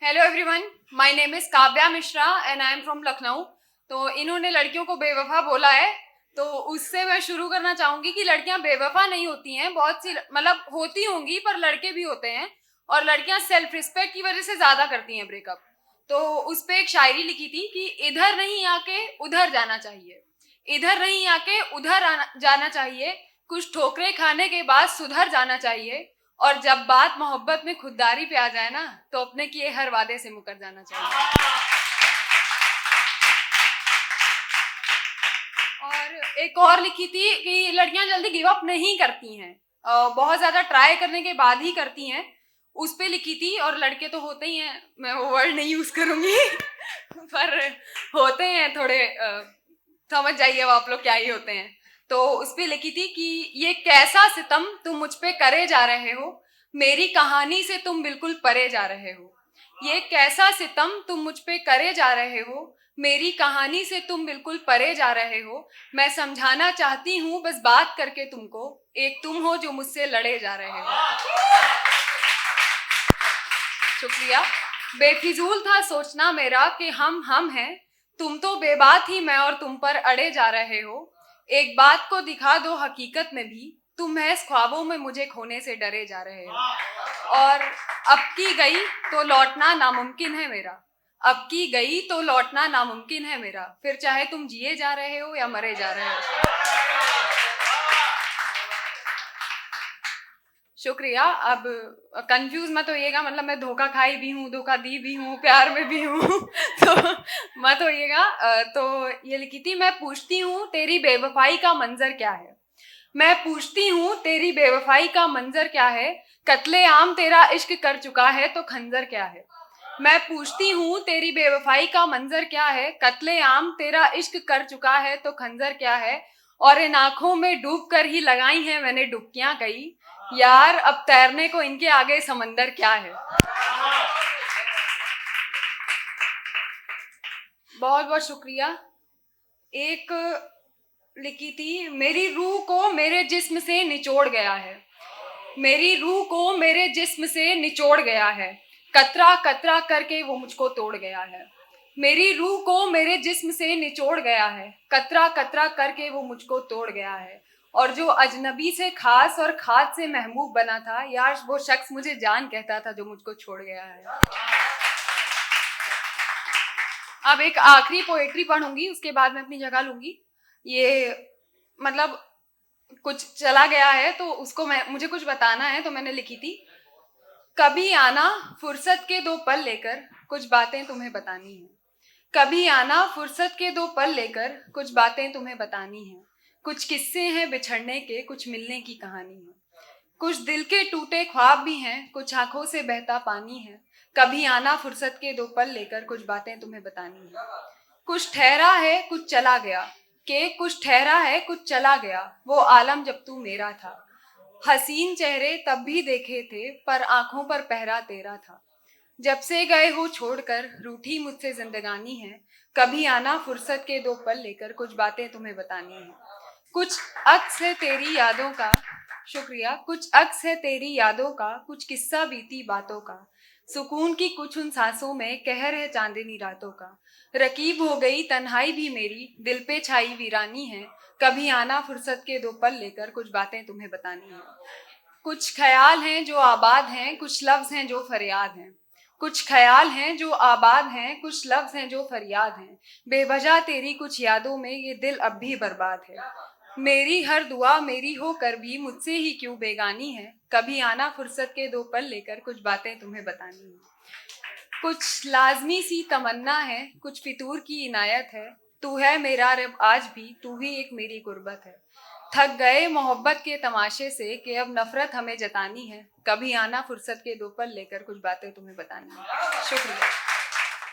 Hello everyone, my name is Kavya Mishra and I am from Lucknow. तो इन्होंने लड़कियों को बेवफा बोला है, तो उससे मैं शुरू करना चाहूंगी कि लड़कियां बेवफा नहीं होती हैं। बहुत सी मतलब होती होंगी, पर लड़के भी होते हैं, और लड़कियां सेल्फ रिस्पेक्ट की वजह से ज्यादा करती हैं ब्रेकअप। तो उस पे एक शायरी लिखी थी कि इधर नहीं आके उधर जाना चाहिए, इधर नहीं आके उधर जाना चाहिए, कुछ ठोकरें खाने के बाद सुधर जाना चाहिए, और जब बात मोहब्बत में खुददारी पे आ जाए ना, तो अपने किए हर वादे से मुकर जाना चाहिए। और एक और लिखी थी कि लड़कियां जल्दी गिव अप नहीं करती हैं, बहुत ज्यादा ट्राई करने के बाद ही करती हैं। उस पे लिखी थी, और लड़के तो होते ही हैं, मैं वो वर्ड नहीं यूज करूंगी पर होते हैं थोड़े, समझ जाइए आप लोग क्या ही होते हैं। तो उस पे लिखी थी कि ये कैसा सितम तुम मुझ पे करे जा रहे हो, मेरी कहानी से तुम बिल्कुल परे जा रहे हो। ये कैसा सितम तुम मुझ पे करे जा रहे हो, मेरी कहानी से तुम बिल्कुल परे जा रहे हो। मैं समझाना चाहती हूँ बस बात करके तुमको, एक तुम हो जो मुझसे लड़े जा रहे हो। शुक्रिया। बेफिजूल था सोचना मेरा कि हम हैं, तुम तो बेबात ही मैं और तुम पर अड़े जा रहे हो। एक बात को दिखा दो हकीकत में भी, तुम महज ख्वाबों में मुझे खोने से डरे जा रहे हो। और अब की गई तो लौटना नामुमकिन है मेरा, अब की गई तो लौटना नामुमकिन है मेरा, फिर चाहे तुम जिए जा रहे हो या मरे जा रहे हो। शुक्रिया। अब कंफ्यूज मत होइएगा, मतलब मैं धोखा खाई भी हूँ, धोखा दी भी हूँ, प्यार में भी हूँ तो मत होइएगा। तो ये लिखी थी, मैं पूछती हूँ तेरी बेवफाई का मंजर क्या है, मैं पूछती हूँ तेरी बेवफाई का मंजर क्या है, कत्ले आम तेरा इश्क कर चुका है तो खंजर क्या है। मैं पूछती हूँ तेरी बेवफाई का मंजर क्या है, कत्ले आम तेरा इश्क कर चुका है तो खंजर क्या है। और इन आंखों में डूब कर ही लगाई हैं मैंने डुबकियां कई, यार अब तैरने को इनके आगे समंदर क्या है। बहुत बहुत शुक्रिया। एक लिखी थी, मेरी रूह को मेरे जिस्म से निचोड़ गया है, मेरी रूह को मेरे जिस्म से निचोड़ गया है, कतरा कतरा करके वो मुझको तोड़ गया है। मेरी रूह को मेरे जिस्म से निचोड़ गया है, कतरा कतरा करके वो मुझको तोड़ गया है। और जो अजनबी से खास और खास से महबूब बना था, यार वो शख्स मुझे जान कहता था जो मुझको छोड़ गया है। अब एक आखिरी पोएट्री पढ़ूंगी, उसके बाद मैं अपनी जगह लूंगी। ये मतलब कुछ चला गया है तो उसको मुझे कुछ बताना है, तो मैंने लिखी थी, कभी आना फुर्सत के दो पल लेकर, कुछ बातें तुम्हें बतानी है। कभी आना फुर्सत के दो पल लेकर, कुछ बातें तुम्हें बतानी है। कुछ किस्से हैं बिछड़ने के, कुछ मिलने की कहानी है। कुछ दिल के टूटे ख्वाब भी हैं, कुछ आंखों से बहता पानी है। कभी आना फुर्सत के दो पल लेकर, कुछ बातें तुम्हें बतानी है। कुछ ठहरा है कुछ चला गया, के कुछ ठहरा है कुछ चला गया, वो आलम जब तू मेरा था। हसीन चेहरे तब भी देखे थे, पर आंखों पर पहरा तेरा था। जब से गए हो छोड़कर रूठी मुझसे जिंदगानी है, कभी आना फुर्सत के दो पल लेकर, कुछ बातें तुम्हें बतानी है। कुछ अक्स है तेरी यादों का, शुक्रिया, कुछ अक्स है तेरी यादों का, कुछ किस्सा बीती बातों का। सुकून की कुछ उन सांसों में कहर है चांदनी रातों का। रकीब हो गई तन्हाई भी मेरी, दिल पे छाई वीरानी है। कभी आना फुर्सत के दो पल लेकर, कुछ बातें तुम्हें बतानी है। कुछ ख्याल हैं जो आबाद हैं, कुछ लफ्ज हैं जो फरियाद हैं। कुछ ख्याल हैं जो आबाद हैं, कुछ लफ्ज हैं जो फरियाद हैं। बेवजह तेरी कुछ यादों में ये दिल अब भी बर्बाद है। मेरी हर दुआ मेरी हो कर भी मुझसे ही क्यों बेगानी है। कभी आना फुर्सत के दो पल लेकर, कुछ बातें तुम्हें बतानी है। कुछ लाजमी सी तमन्ना है, कुछ फितूर की इनायत है। तू है मेरा रब आज भी, तू ही एक मेरी गुर्बत है। थक गए मोहब्बत के तमाशे से कि अब नफरत हमें जतानी है। कभी आना फुर्सत के दो पल लेकर, कुछ बातें तुम्हें बतानी है। शुक्रिया।